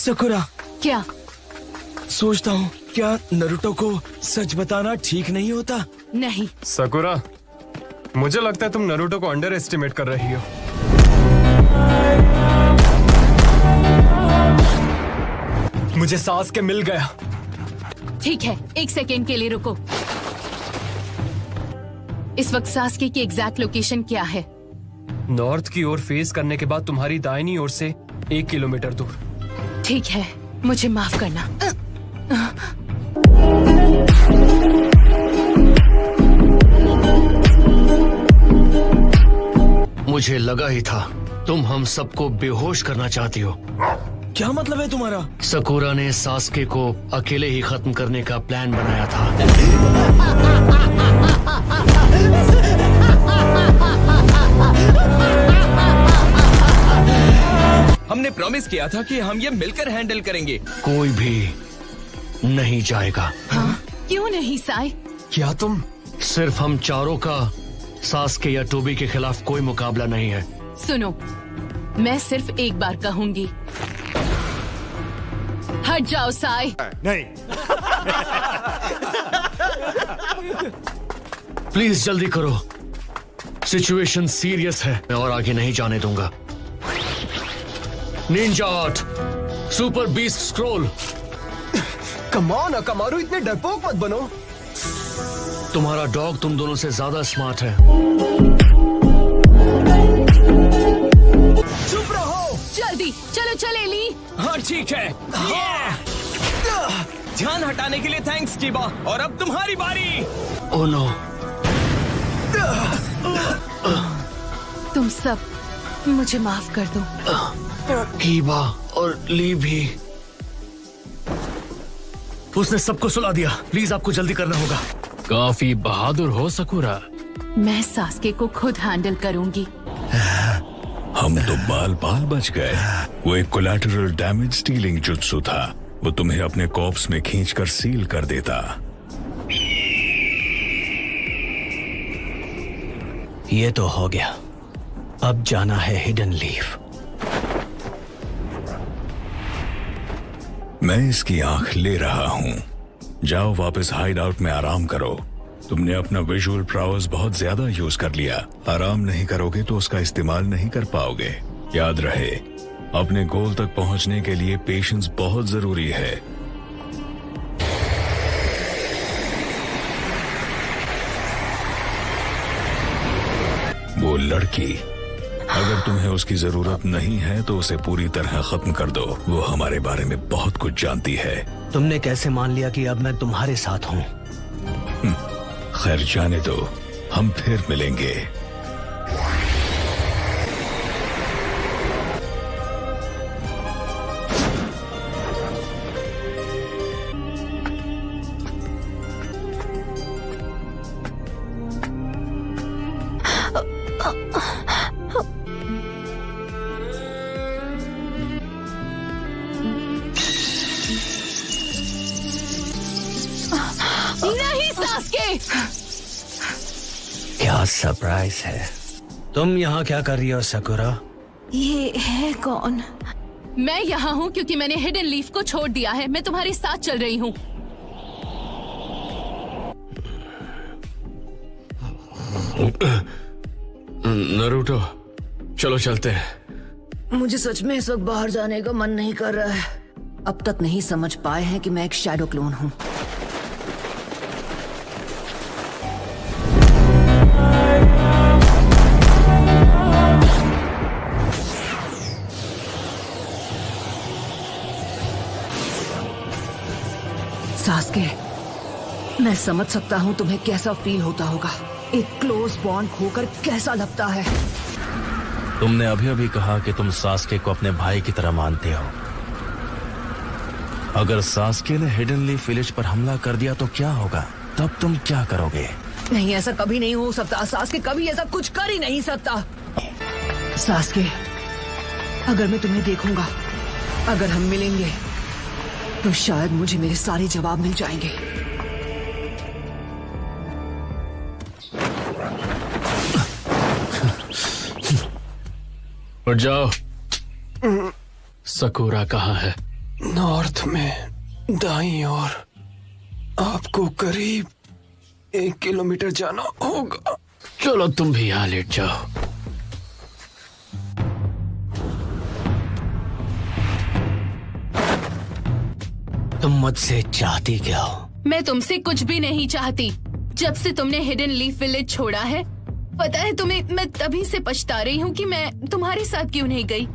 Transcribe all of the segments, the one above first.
Sakura, क्या? सोचता हूँ क्या नरुटो को सच बताना ठीक नहीं होता? नहीं। सकुरा, मुझे लगता है तुम नरुटो को अंडर एस्टिमेट कर रही हो। मुझे सासके मिल गया। ठीक है, 1 सेकेंड के लिए रुको। इस वक्त सास्के की एग्जैक्ट लोकेशन क्या है? नॉर्थ की ओर फेस करने के बाद तुम्हारी दाहिनी ओर से 1 किलोमीटर दूर। ठीक है, मुझे माफ करना। मुझे लगा ही था तुम हम सबको बेहोश करना चाहती हो। क्या मतलब है तुम्हारा? सकुरा ने सास्के को अकेले ही खत्म करने का प्लान बनाया था। हमने प्रॉमिस किया था कि हम ये मिलकर हैंडल करेंगे। कोई भी नहीं जाएगा। हाँ? क्यों नहीं साई? क्या तुम? सिर्फ हम चारों का सास्के या टोबी के खिलाफ कोई मुकाबला नहीं है। सुनो, मैं सिर्फ एक बार कहूंगी, हट जाओ साई। नहीं। प्लीज जल्दी करो, सिचुएशन सीरियस है। मैं और आगे नहीं जाने दूंगा। Ninja art, super beast scroll. Come on Akamaru, इतने डरपोक मत बनो। तुम्हारा डॉग तुम दोनों से ज्यादा स्मार्ट है। चुप रहो। जल्दी चलो, चले ली। हाँ ठीक है। ध्यान हटाने के लिए थैंक्स कीबा। और अब तुम्हारी बारी। Oh no. तुम सब मुझे माफ कर दो। कीबा और ली भी। उसने सबको सुला दिया। प्लीज आपको जल्दी करना होगा। काफी बहादुर हो सकुरा। मैं सास्के को खुद हैंडल करूंगी। हम तो बाल बाल बच गए। वो एक कोलैटरल डैमेज स्टीलिंग जुत्सु था। वो तुम्हें अपने कॉर्प्स में खींचकर सील कर देता। ये तो हो गया। अब जाना है हिडन लीफ। मैं इसकी आंख ले रहा हूँ। जाओ वापस हाइड आउट में आराम करो। तुमने अपना विजुअल प्राउस बहुत ज्यादा यूज कर लिया। आराम नहीं करोगे तो उसका इस्तेमाल नहीं कर पाओगे। याद रहे, अपने गोल तक पहुंचने के लिए पेशेंस बहुत जरूरी है। वो लड़की, अगर तुम्हें उसकी जरूरत नहीं है तो उसे पूरी तरह खत्म कर दो। वो हमारे बारे में बहुत कुछ जानती है। तुमने कैसे मान लिया कि अब मैं तुम्हारे साथ हूँ? खैर जाने दो, हम फिर मिलेंगे। नहीं सास्के! क्या सरप्राइज है। तुम यहाँ क्या कर रही हो सकुरा? ये है कौन? मैं यहाँ हूँ क्योंकि मैंने हिडन लीफ को छोड़ दिया है। मैं तुम्हारे साथ चल रही हूँ। नरूटो, चलो चलते हैं। मुझे सच में इस वक्त बाहर जाने का मन नहीं कर रहा है। अब तक नहीं समझ पाए हैं कि मैं एक शैडो क्लोन हूँ। सास्के, मैं समझ सकता हूँ तुम्हें कैसा फील होता होगा। एक क्लोज बॉन्ड खोकर कैसा लगता है। तुमने अभी अभी कहा कि तुम सास्के को अपने भाई की तरह मानते हो। अगर सास्के ने हिडन लीफ विलेज पर हमला कर दिया तो क्या होगा? तब तुम क्या करोगे? नहीं, ऐसा कभी नहीं हो सकता। सास्के कभी ऐसा कुछ कर ही नहीं सकता। सास्के, अगर मैं तुम्हें देखूंगा, अगर हम मिलेंगे, तो शायद मुझे मेरे सारे जवाब मिल जाएंगे। उठ जाओ। सकुरा कहाँ है? नॉर्थ में दाईं ओर आपको करीब 1 किलोमीटर जाना होगा। चलो तुम भी यहाँ लेट जाओ। तुम मुझसे चाहती क्या हो? मैं तुमसे कुछ भी नहीं चाहती। जब से तुमने हिडन लीफ विलेज छोड़ा है, पता है तुम्हें, मैं तभी से पछता रही हूँ कि मैं तुम्हारे साथ क्यों नहीं गई।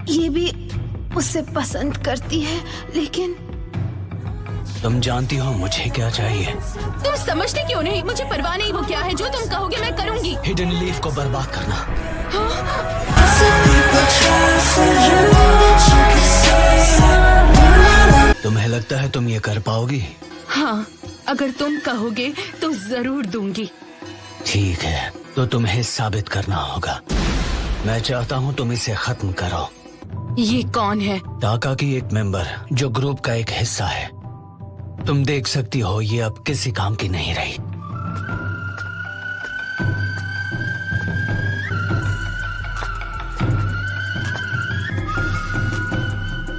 ये भी उससे पसंद करती है, लेकिन तुम जानती हो मुझे क्या चाहिए? तुम समझते क्यों नहीं? मुझे परवाह नहीं वो क्या है, जो तुम कहोगे मैं करूँगी। हिडन लीफ को बर्बाद करना। तुम्हें लगता है तुम ये कर पाओगी? हाँ, अगर तुम कहोगे तो जरूर दूंगी। ठीक है, तो तुम्हें साबित करना होगा। मैं चाहता हूँ तुम इसे खत्म करो। ये कौन है? टाका की एक मेंबर जो ग्रुप का एक हिस्सा है। तुम देख सकती हो ये अब किसी काम की नहीं रही।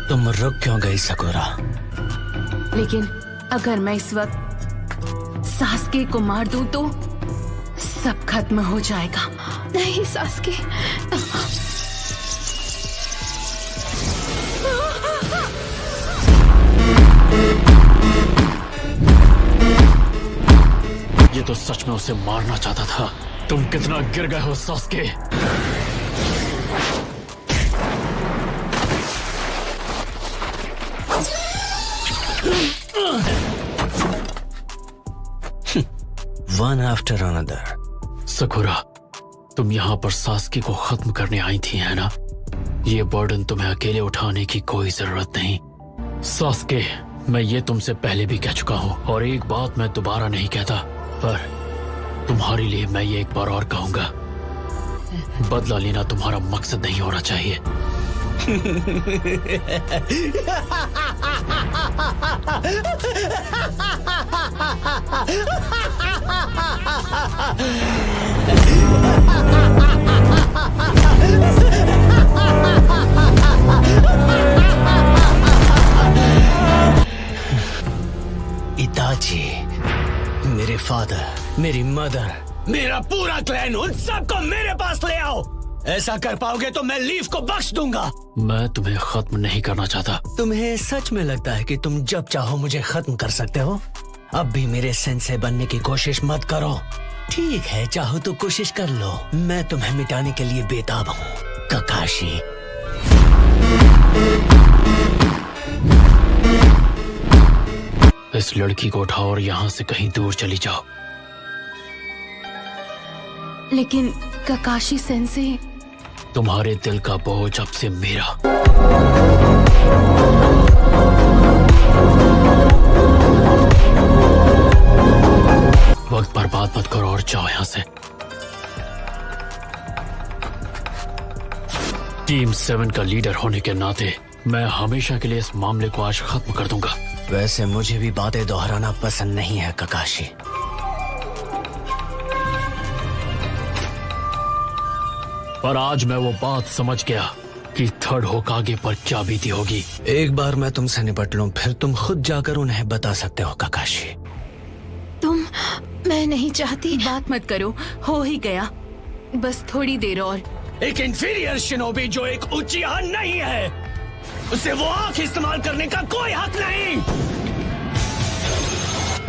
तुम रुक क्यों गई सकुरा? लेकिन अगर मैं इस वक्त सास्के को मार दूं तो सब खत्म हो जाएगा। नहीं सास्के, ये तो सच में उसे मारना चाहता था। तुम कितना गिर गए हो Sasuke. One after another. Sakura, तुम यहाँ पर सास्के को खत्म करने आई थी, है ना? ये बर्डन तुम्हें अकेले उठाने की कोई जरूरत नहीं। सास्के, मैं ये तुमसे पहले भी कह चुका हूँ और एक बात मैं दोबारा नहीं कहता, पर तुम्हारे लिए मैं ये एक बार और कहूंगा। बदला लेना तुम्हारा मकसद नहीं होना चाहिए। इताची, मेरे फादर, मेरी मदर, मेरा पूरा क्लैन, उन सबको मेरे पास ले आओ। ऐसा कर पाओगे तो मैं लीफ को बख्श दूंगा। मैं तुम्हें खत्म नहीं करना चाहता। तुम्हें सच में लगता है कि तुम जब चाहो मुझे खत्म कर सकते हो? अब भी मेरे सेंसे बनने की कोशिश मत करो। ठीक है, चाहो तो कोशिश कर लो। मैं तुम्हें मिटाने के लिए बेताब हूँ, ककाशी। इस लड़की को उठाओ और यहाँ से कहीं दूर चली जाओ। लेकिन ककाशी सेंसे, तुम्हारे दिल का बोझ अब से मेरा। वक्त बर्बाद मत करो और जाओ यहाँ से। टीम 7 का लीडर होने के नाते मैं हमेशा के लिए इस मामले को आज खत्म कर दूंगा। वैसे मुझे भी बातें दोहराना पसंद नहीं है ककाशी। पर आज मैं वो बात समझ गया कि थर्ड होकागे पर क्या बीती होगी। एक बार मैं तुमसे निपट लूं, फिर तुम खुद जाकर उन्हें बता सकते हो ककाशी। मैं नहीं चाहती। बात मत करो, हो ही गया, बस थोड़ी देर और। एक इंफीरियर शिनोबी जो एक उचिहा नहीं है, उसे वो आंख इस्तेमाल करने का कोई हक नहीं।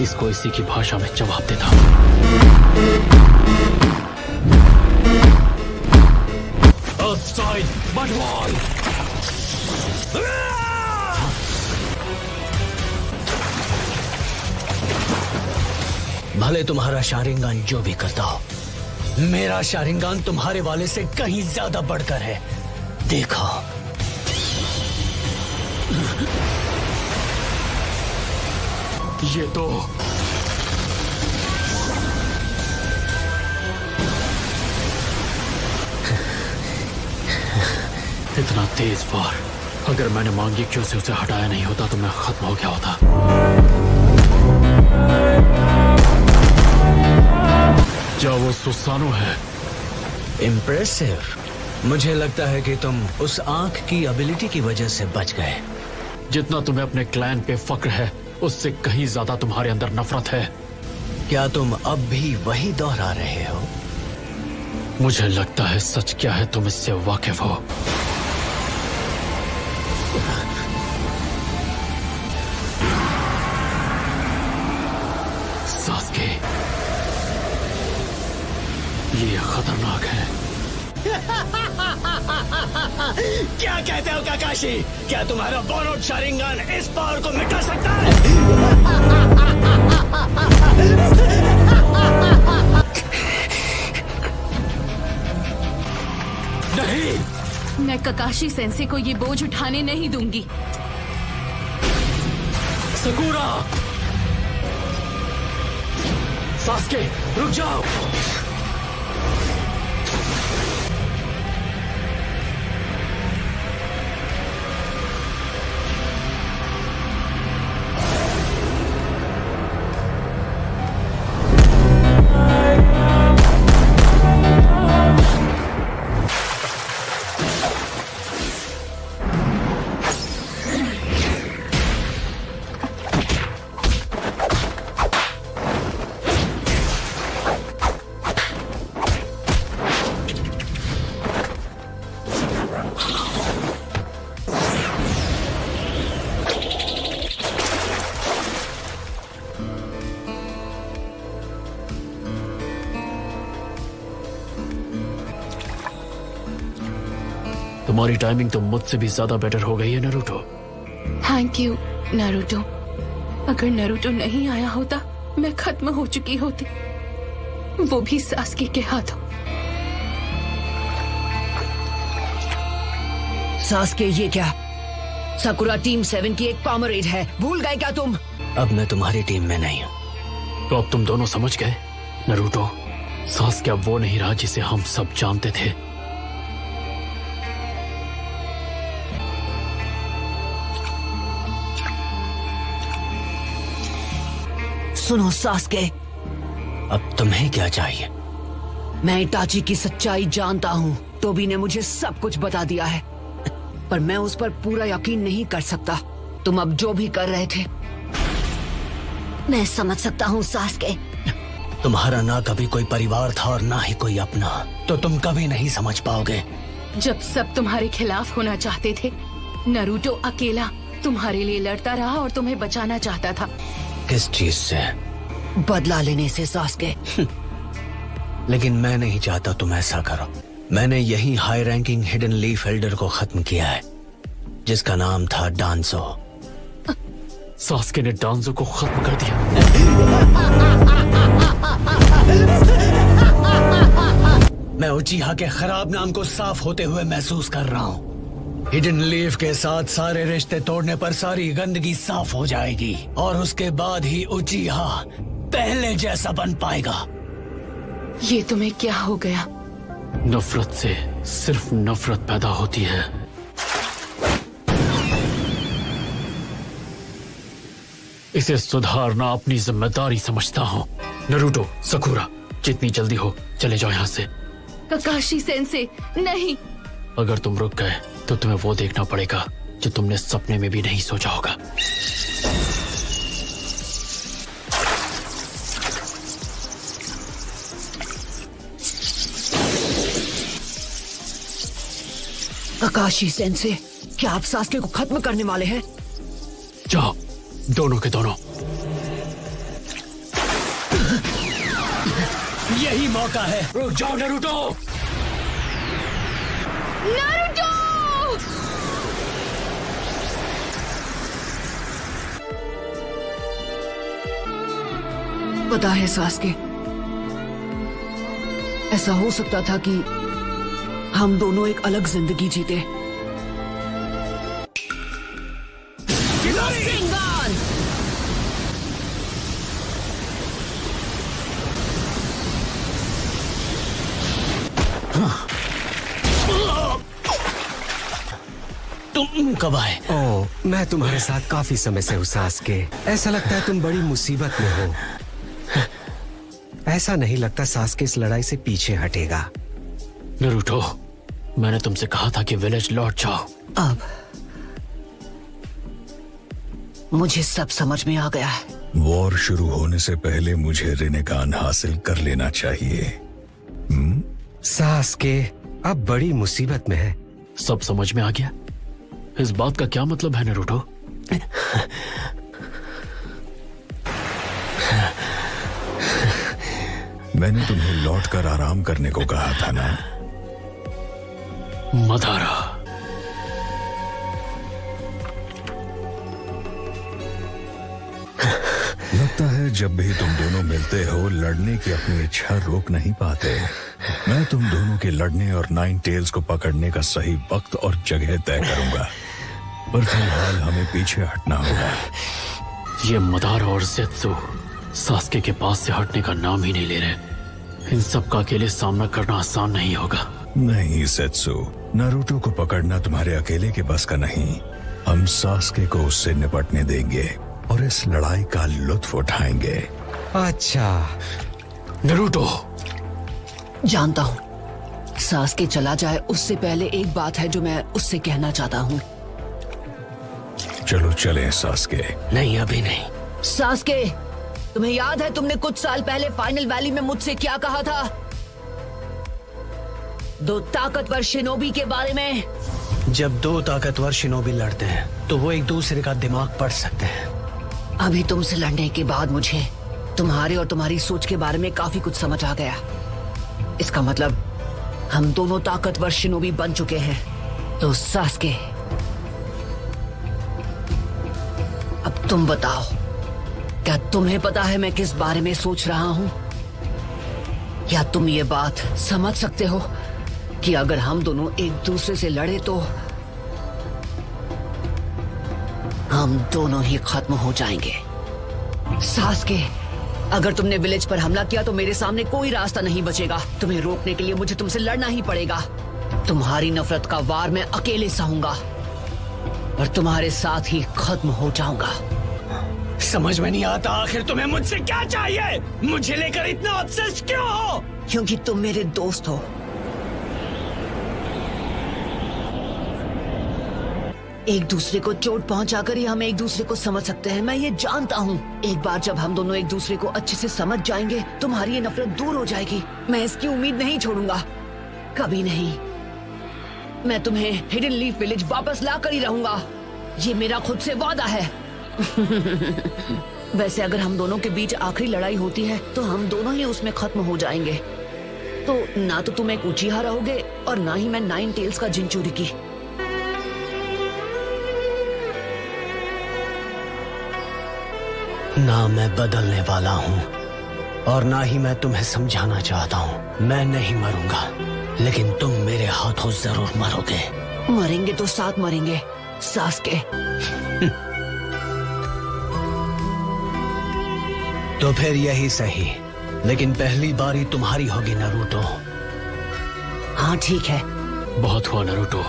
इसको इसी की भाषा में जवाब देता। Outside, but wall. भले तुम्हारा शारिंगान जो भी करता हो, मेरा शारिंगान तुम्हारे वाले से कहीं ज्यादा बढ़कर है। देखो, ये तो इतना तेज वार, अगर मैंने मांगी से उसे हटाया नहीं होता तो मैं खत्म हो गया होता। क्या वो सुसानो है? इम्प्रेसिव। मुझे लगता है कि तुम उस आंख की एबिलिटी की वजह से बच गए। जितना तुम्हें अपने क्लैन पे फक्र है उससे कहीं ज्यादा तुम्हारे अंदर नफरत है। क्या तुम अब भी वही दोहरा रहे हो? मुझे लगता है सच क्या है तुम इससे वाकिफ हो। सास्के, ये खतरनाक है। क्या कहते हो काकाशी? क्या तुम्हारा बोरोड शारिंगन इस पावर को मिटा सकता है? नहीं, मैं ककाशी सेंसे को ये बोझ उठाने नहीं दूंगी। सकुरा! सास्के, रुक जाओ। तुम्हारी टाइमिंग तो मुझसे भी ज्यादा बेटर हो गई है नारुतो। Thank you Naruto. अगर नारुतो नहीं आया होता मैं खत्म हो चुकी होती, वो भी सास्के के हाथों। सास्के, ये क्या? साकुरा टीम 7 की एक कॉमरेड है, भूल गए क्या तुम? अब मैं तुम्हारी टीम में नहीं हूँ। तो अब तुम दोनों समझ गए नारुतो, सास्के अब वो नहीं रहा जिसे हम सब जानते थे। सुनो सास्के, अब तुम्हें क्या चाहिए? मैं इटाची की सच्चाई जानता हूँ। टोबी ने मुझे सब कुछ बता दिया है, पर मैं उस पर पूरा यकीन नहीं कर सकता। तुम अब जो भी कर रहे थे, मैं समझ सकता हूँ सास्के। तुम्हारा ना कभी कोई परिवार था और ना ही कोई अपना, तो तुम कभी नहीं समझ पाओगे। जब सब तुम्हारे खिलाफ होना चाहते थे, नारुतो अकेला तुम्हारे लिए लड़ता रहा और तुम्हें बचाना चाहता था। किस चीज से? बदला लेने से सास्के। लेकिन मैं नहीं चाहता तुम ऐसा करो। मैंने यही high ranking hidden leaf Elder को खत्म किया है, जिसका नाम था डांसो। सास्के ने डांसो को खत्म कर दिया। मैं उचिहा के खराब नाम को साफ होते हुए महसूस कर रहा हूँ। हिडन लीफ के साथ सारे रिश्ते तोड़ने पर सारी गंदगी साफ हो जाएगी और उसके बाद ही उचिहा पहले जैसा बन पाएगा। ये तुम्हें क्या हो गया? नफरत से सिर्फ नफरत पैदा होती है। इसे सुधारना अपनी जिम्मेदारी समझता हूँ। नारुतो, सकुरा, जितनी जल्दी हो चले जाओ यहाँ से। ककाशी सेंसे, नहीं। अगर तुम रुक गए तो तुम्हें वो देखना पड़ेगा जो तुमने सपने में भी नहीं सोचा होगा। ककाशी सेंसे, क्या आप सास्के को खत्म करने वाले हैं? जाओ, दोनों के दोनों। यही मौका है। रुक जाओ नारुतो। नारुतो! पता है सास्के, ऐसा हो सकता था कि हम दोनों एक अलग जिंदगी जीते। तुम कब आए? ओह, मैं तुम्हारे साथ काफी समय से हूँ सास्के। ऐसा लगता है तुम बड़ी मुसीबत में हो। ऐसा नहीं लगता सास्के इस लड़ाई से पीछे हटेगा। नारुतो, मैंने तुमसे कहा था कि विलेज लौट जाओ। मुझे सब समझ में आ गया है। वॉर शुरू होने से पहले मुझे रिनेगान हासिल कर लेना चाहिए। सास्के अब बड़ी मुसीबत में है। सब समझ में आ गया। इस बात का क्या मतलब है नरूटो? मैंने तुम्हें लौटकर आराम करने को कहा था ना। मदारा, लगता है जब भी तुम दोनों मिलते हो लड़ने की अपनी इच्छा रोक नहीं पाते। मैं तुम दोनों के लड़ने और नाइन टेल्स को पकड़ने का सही वक्त और जगह तय करूंगा, पर फिलहाल हमें पीछे हटना होगा। ये मदारा और ज़ेत्सु सास्के के पास से हटने का नाम ही नहीं ले रहे। इन सब का अकेले सामना करना आसान नहीं होगा। नहीं ज़ेत्सु, नारुतो को पकड़ना तुम्हारे अकेले के बस का नहीं। हम सास्के को उससे निपटने देंगे और इस लड़ाई का लुत्फ उठाएंगे। अच्छा नरूटो, जानता हूँ सास्के चला जाए उससे पहले एक बात है जो मैं उससे कहना चाहता हूँ। चलो चलें सास्के। नहीं, अभी नहीं। सास्के, तुम्हें याद है तुमने कुछ साल पहले फाइनल वैली में मुझसे क्या कहा था? 2 ताकतवर शिनोबी के बारे में। जब 2 ताकतवर शिनोबी लड़ते हैं तो वो एक दूसरे का दिमाग पढ़ सकते हैं। अभी तुमसे लड़ने के बाद मुझे तुम्हारे और तुम्हारी सोच के बारे में काफी कुछ समझ आ गया। इसका मतलब हम दोनों ताकतवर शिनोबी बन चुके हैं। तो सास्के, अब तुम बताओ, क्या तुम्हें पता है मैं किस बारे में सोच रहा हूं? क्या तुम ये बात समझ सकते हो कि अगर हम दोनों एक दूसरे से लड़े तो हम दोनों ही खत्म हो जाएंगे? सास्के, अगर तुमने विलेज पर हमला किया तो मेरे सामने कोई रास्ता नहीं बचेगा। तुम्हें रोकने के लिए मुझे तुमसे लड़ना ही पड़ेगा। तुम्हारी नफरत का वार मैं अकेले सहूंगा और तुम्हारे साथ ही खत्म हो जाऊंगा। समझ में नहीं आता आखिर तुम्हें मुझसे क्या चाहिए? मुझे लेकर इतना ऑब्सेस्ड क्यों हो? क्योंकि तुम मेरे दोस्त हो। एक दूसरे को चोट पहुंचाकर ही हम एक दूसरे को समझ सकते हैं, मैं ये जानता हूँ। एक बार जब हम दोनों एक दूसरे को अच्छे से समझ जाएंगे तुम्हारी ये नफरत दूर हो जाएगी। मैं इसकी उम्मीद नहीं छोड़ूंगा, कभी नहीं। मैं तुम्हें हिडन लीफ विलेज वापस ला कर ही रहूंगा, ये मेरा खुद से वादा है। वैसे अगर हम दोनों के बीच आखिरी लड़ाई होती है तो हम दोनों ही उसमें खत्म हो जाएंगे। तो ना तो तुम एक उचिहा रहोगे और ना ही मैं 9 टेल्स का जिंचुरिकी। ना मैं बदलने वाला हूँ और ना ही मैं तुम्हें समझाना चाहता हूँ। मैं नहीं मरूंगा, लेकिन तुम मेरे हाथों जरूर मरोगे। मरेंगे तो साथ मरेंगे सास्के। तो फिर यही सही, लेकिन पहली बारी तुम्हारी होगी नारुतो। हाँ ठीक है। बहुत हुआ नरूटो,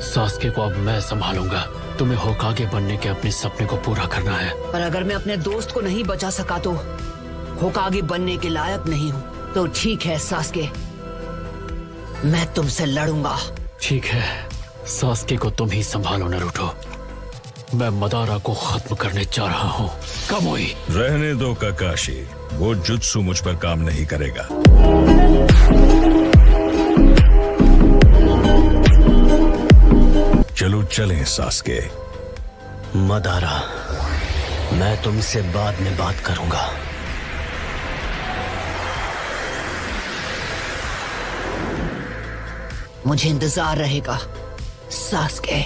सास्के को अब मैं संभालूंगा। तुम्हें होकागे बनने के अपने सपने को पूरा करना है। पर अगर मैं अपने दोस्त को नहीं बचा सका तो होकागे बनने के लायक नहीं हूँ। तो ठीक है सास्के, मैं तुमसे लड़ूंगा। ठीक है, सास्के को तुम ही संभालो नरूटो। मैं मदारा को खत्म करने जा रहा हूँ। कमोई, रहने दो काकाशी, वो जुत्सु मुझ पर काम नहीं करेगा। चलो चलें सास्के। मदारा, मैं तुमसे बाद में बात करूंगा। मुझे इंतजार रहेगा सास्के।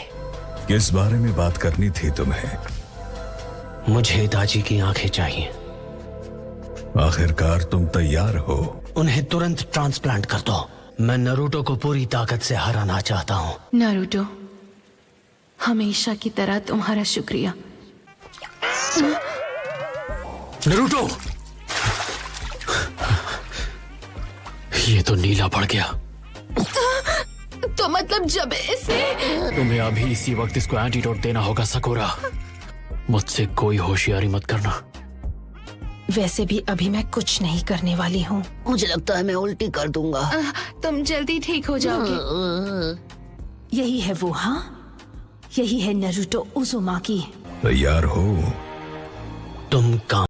किस बारे में बात करनी थी तुम्हें? मुझे हिताची की आंखें चाहिए। आखिरकार तुम तैयार हो? उन्हें तुरंत ट्रांसप्लांट कर दो। मैं नारुतो को पूरी ताकत से हराना चाहता हूँ। नारुतो, हमेशा की तरह तुम्हारा शुक्रिया। नरूटो, ये तो नीला पड़ गया। तो मतलब जब इसने तुम्हें अभी इसी वक्त इसको एंटीडोट देना होगा सकुरा। मुझसे कोई होशियारी मत करना। वैसे भी अभी मैं कुछ नहीं करने वाली हूँ। मुझे लगता है मैं उल्टी कर दूंगा। तुम जल्दी ठीक हो जाओगे। यही है वो, हाँ, यही है नारुतो उज़ुमाकी। तैयार हो? तुम काम